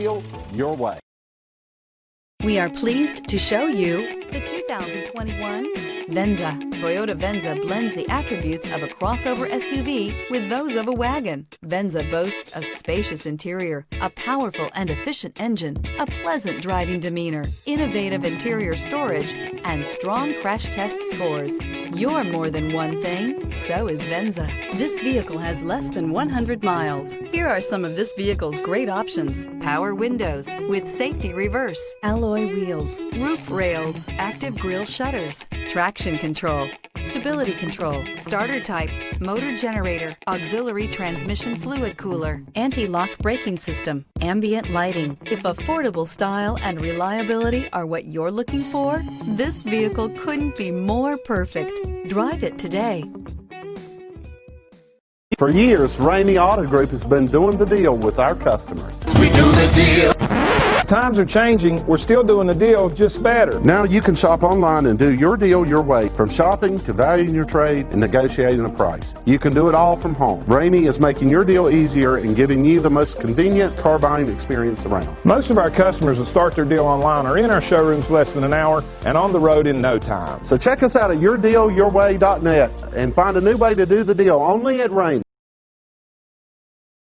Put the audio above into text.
deal your way. We are pleased to show you the 2021 Venza. Toyota Venza blends the attributes of a crossover SUV with those of a wagon. Venza boasts a spacious interior, a powerful and efficient engine, a pleasant driving demeanor, innovative interior storage, and strong crash test scores. You're more than one thing, so is Venza. This vehicle has less than 100 miles. Here are some of this vehicle's great options: power windows with safety reverse, alloy wheels, roof rails, active grille shutters, traction control, stability control, starter type, motor generator, auxiliary transmission fluid cooler, anti-lock braking system, ambient lighting. If affordable style and reliability are what you're looking for, this vehicle couldn't be more perfect. Drive it today. For years, Ramey Auto Group has been doing the deal with our customers. We do the deal. Times are changing. We're still doing the deal, just better. Now you can shop online and do your deal your way, from shopping to valuing your trade and negotiating a price. You can do it all from home. Ramey is making your deal easier and giving you the most convenient car buying experience around. Most of our customers that start their deal online are in our showrooms less than an hour and on the road in no time. So check us out at yourdealyourway.net and find a new way to do the deal only at Ramey.